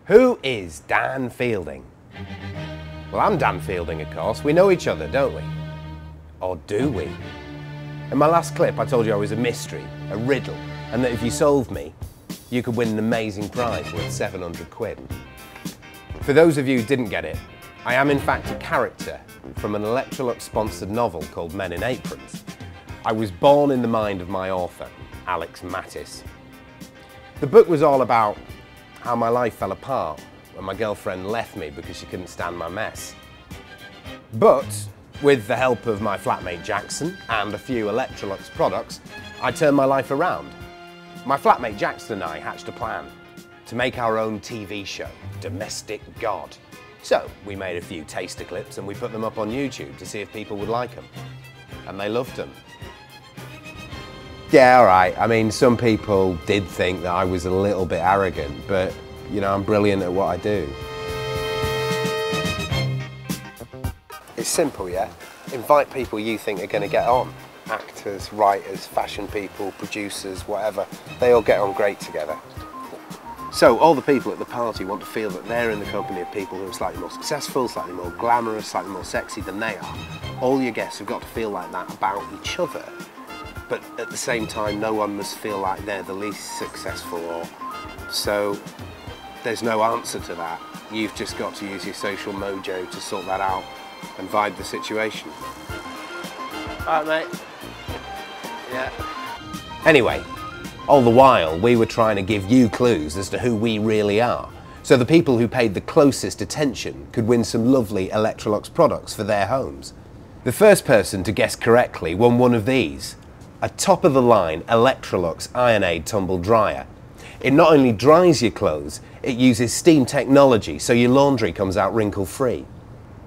Who is Dan Fielding? Well, I'm Dan Fielding, of course. We know each other, don't we? Or do we? In my last clip, I told you I was a mystery, a riddle, and that if you solved me, you could win an amazing prize worth 700 quid. For those of you who didn't get it, I am in fact a character from an Electrolux-sponsored novel called Men in Aprons. I was born in the mind of my author, Alex Mattis. The book was all about how my life fell apart when my girlfriend left me because she couldn't stand my mess. But with the help of my flatmate Jackson and a few Electrolux products, I turned my life around. My flatmate Jackson and I hatched a plan to make our own TV show, Domestic God. So we made a few taster clips and we put them up on YouTube to see if people would like them. And they loved them. Yeah, all right. I mean, some people did think that I was a little bit arrogant, but, you know, I'm brilliant at what I do. It's simple, yeah? Invite people you think are going to get on. Actors, writers, fashion people, producers, whatever. They all get on great together. So all the people at the party want to feel that they're in the company of people who are slightly more successful, slightly more glamorous, slightly more sexy than they are. All your guests have got to feel like that about each other. But at the same time, no one must feel like they're the least successful, or so there's no answer to that. You've just got to use your social mojo to sort that out and vibe the situation. All right, mate. Yeah. Anyway, all the while, we were trying to give you clues as to who we really are, so the people who paid the closest attention could win some lovely Electrolux products for their homes. The first person to guess correctly won one of these. A top-of-the-line Electrolux Iron-Aid tumble dryer. It not only dries your clothes, it uses steam technology so your laundry comes out wrinkle-free.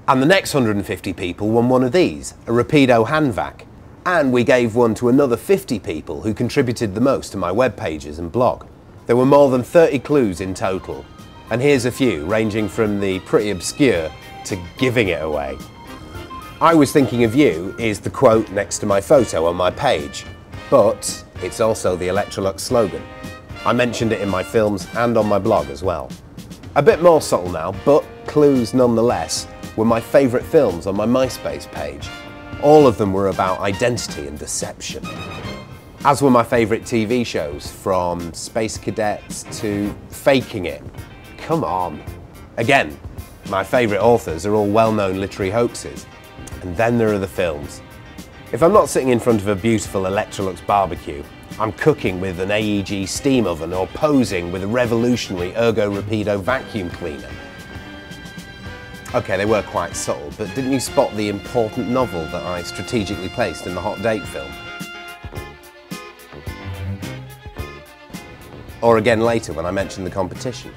And the next 150 people won one of these, a Rapido hand vac. And we gave one to another 50 people who contributed the most to my web pages and blog. There were more than 30 clues in total. And here's a few, ranging from the pretty obscure to giving it away. I was thinking of you is the quote next to my photo on my page, but it's also the Electrolux slogan. I mentioned it in my films and on my blog as well. A bit more subtle now, but clues nonetheless, were my favourite films on my MySpace page. All of them were about identity and deception. As were my favourite TV shows, from Space Cadets to Faking It. Come on. Again, my favourite authors are all well-known literary hoaxes. And then there are the films. If I'm not sitting in front of a beautiful Electrolux barbecue, I'm cooking with an AEG steam oven or posing with a revolutionary Ergo Rapido vacuum cleaner. Okay, they were quite subtle, but didn't you spot the important novel that I strategically placed in the hot date film? Or again later when I mentioned the competition.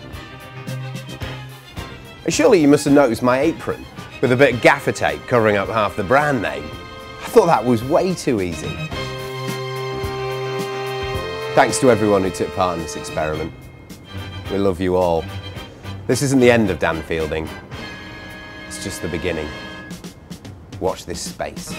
And surely you must have noticed my apron, with a bit of gaffer tape covering up half the brand name. I thought that was way too easy. Thanks to everyone who took part in this experiment. We love you all. This isn't the end of Dan Fielding. It's just the beginning. Watch this space.